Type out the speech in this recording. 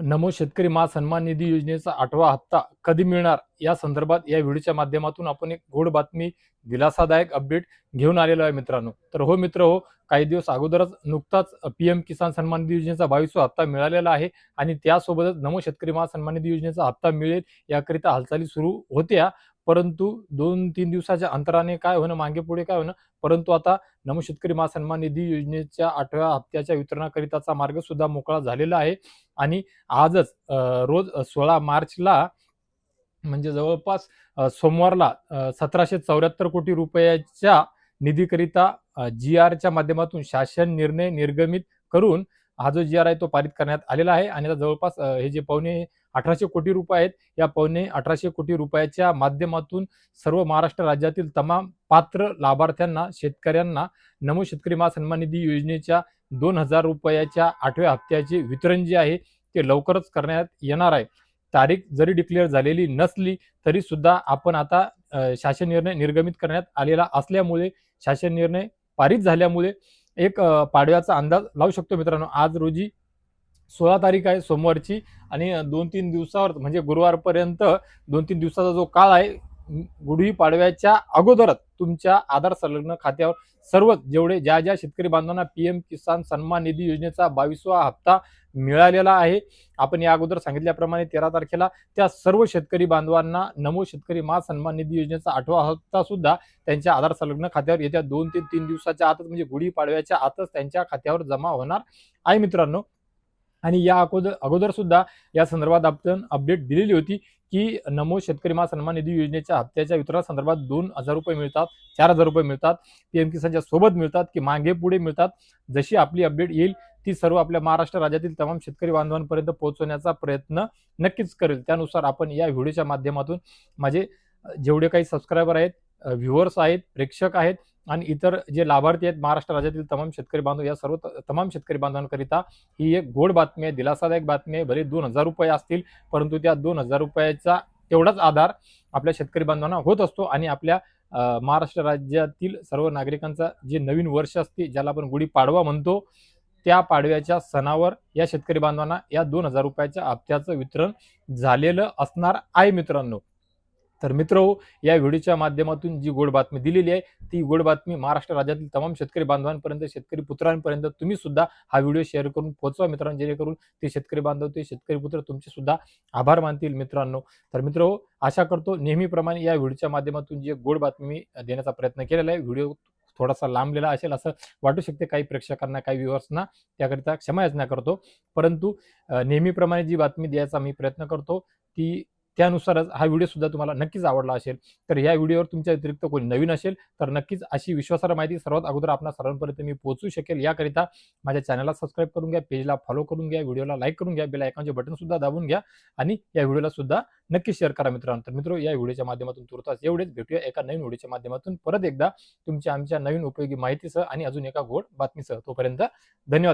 नमो शेतकरी महासन्मान निधी योजनेचा 8वा हप्ता कधी मिळणार या संदर्भात या व्हिडिओच्या माध्यमातून आपण एक गोड बातमी, दिलासादायक अपडेट घेऊन आलेलो आहे मित्रांनो. तर हो मित्र हो, काही दिवस अगोदरच नुकताच पीएम किसान सन्मान निधी योजनेचा 22वा हप्ता मिळालेला आहे आणि त्यासोबतच नमो शेतकरी महासन्मान निधी योजनेचा हप्ता मिळेल याकरिता हालचाली सुरू होत्या. परंतु 2-3 दिवसाच्या अंतराने काय होणं, मागे पुढे काय होणं, परंतु आता नमो शेतकरी महासन्मान निधी योजनेच्या 8व्या हप्त्याच्या वितरणाकरिताचा मार्ग सुद्धा मोकळा झालेला आहे आणि आजच रोज 16 मार्चला म्हणजे जवळपास सोमवारला 1774 कोटी रुपयाच्या निधीकरिता जी-आरच्या माध्यमातून शासन निर्णय निर्गमित करून हा जो जी-आर आहे तो पारित करण्यात आलेला आहे आणि आता जवळपास हे जे पावणे 1800 कोटी रुपये आहेत, या पावणे 1800 कोटी रुपयाच्या माध्यमातून सर्व महाराष्ट्र राज्यातील तमाम पात्र लाभार्थ्यांना, शेतकऱ्यांना नमो शेतकरी महासन्मान निधी योजनेच्या 2000 रुपयाच्या 8व्या हप्त्याचे वितरण जे आहे ते लवकरच करण्यात येणार आहे. तारीख जरी डिक्लेअर झालेली नसली तरी सुद्धा आपण आता शासन निर्णय निर्गमित करण्यात आलेला असल्यामुळे, शासन निर्णय पारित झाल्यामुळे एक पाडव्याचा अंदाज लावू शकतो मित्रांनो. आज रोजी 16 तारीख आहे सोमवारची आणि 2-3 दिवसावर म्हणजे गुरुवारपर्यंत 2-3 दिवसाचा जो काळ आहे, गुढी पाडव्याच्या अगोदरच तुमच्या आधार संलग्न खात्यावर सर्व जेवढे ज्या शेतकरी बांधवांना पीएम किसान सन्मान निधी योजनेचा 22वा हप्ता मिळालेला आहे, आपण या अगोदर सांगितल्याप्रमाणे 13 तारखेला त्या सर्व शेतकरी बांधवांना नमो शेतकरी महासन्मान निधी योजनेचा 8वा हप्ता सुद्धा त्यांच्या आधार संलग्न खात्यावर येत्या 2 ते 3 दिवसाच्या आतच म्हणजे गुढी पाडव्याच्या आतच त्यांच्या खात्यावर जमा होणार आहे मित्रांनो. आणि या अगोदर सुद्धा या संदर्भात आपण अपडेट दिलेली होती की नमो शेतकरी महासन्मान निधी योजनेच्या हप्त्याच्या वितरणासंदर्भात 2000 रुपये मिळतात, 4000 रुपये मिळतात, पीएम किसानच्या सोबत मिळतात की मागे पुढे मिळतात. जशी आपली अपडेट येईल ती सर्व आपल्या महाराष्ट्र राज्यातील तमाम शेतकरी बांधवांपर्यंत पोहोचवण्याचा प्रयत्न नक्कीच करेल. त्यानुसार आपण या व्हिडिओच्या माध्यमातून माझे जेवढे काही सबस्क्रायबर आहेत, व्ह्युअर्स आहेत, प्रेक्षक आहेत आणि इतर जे लाभार्थी आहेत महाराष्ट्र राज्यातील तमाम शेतकरी बांधव, या सर्व तमाम शेतकरी बांधवांकरिता ही एक गोड बातमी आहे, दिलासादायक बातमी आहे. भले 2000 रुपये असतील परंतु त्या 2000 रुपयाचा तेवढाच आधार आपल्या शेतकरी बांधवांना होत असतो आणि आपल्या महाराष्ट्र राज्यातील सर्व नागरिकांचा जे नवीन वर्ष असते, ज्याला आपण गुढी पाडवा म्हणतो, त्या पाडव्याच्या सणावर या शेतकरी बांधवांना या 2000 रुपयाच्या हप्त्याचं वितरण झालेलं असणार आहे मित्रांनो. तर मित्रहो, या व्हिडिओच्या माध्यमातून जी गोड बातमी दिलेली आहे ती गोड बातमी महाराष्ट्र राज्यातील तमाम शेतकरी बांधवांपर्यंत, शेतकरी पुत्रांपर्यंत तुम्ही सुद्धा हा व्हिडिओ शेअर करून पोहोचवा मित्रांनो, जेणेकरून ते शेतकरी बांधव, ते शेतकरी पुत्र तुमचे सुद्धा आभार मानतील मित्रांनो. तर मित्रहो, आशा करतो नेहमीप्रमाणे या व्हिडिओच्या माध्यमातून जी गोड बातमी देण्याचा प्रयत्न केलेला आहे. व्हिडिओ थोडासा लांबलेला असेल असं वाटू शकते काही प्रेक्षकांना, काही व्ह्युअर्सना, त्याकरिता क्षमा याचना करतो. परंतु नेहमीप्रमाणे जी बातमी द्यायचा मी प्रयत्न करतो ती त्यानुसारच हा व्हिडिओ सुद्धा तुम्हाला नक्कीच आवडला असेल. तर या व्हिडिओवर तुमच्या व्यतिरिक्त कोणी नवीन असेल तर नक्कीच अशी विश्वासार्ह माहिती सर्वात अगोदर आपल्या सर्वांपर्यंत मी पोहोचू शकेल याकरिता माझ्या चॅनलला सबस्क्राईब करून घ्या, पेजला फॉलो करून घ्या, व्हिडिओला लाईक करून घ्या, बेल आयकॉनचे बटन सुद्धा दाबून घ्या आणि या व्हिडिओला सुद्धा नक्की शेअर करा मित्रांनो. तर मित्र, या व्हिडिओच्या माध्यमातून तुर्तास एवढेच. भेटूया एका नवीन व्हिडिओच्या माध्यमातून परत एकदा तुमच्या आमच्या नवीन उपयोगी माहितीसह आणि अजून एका गोड बातमीसह. तोपर्यंत धन्यवाद.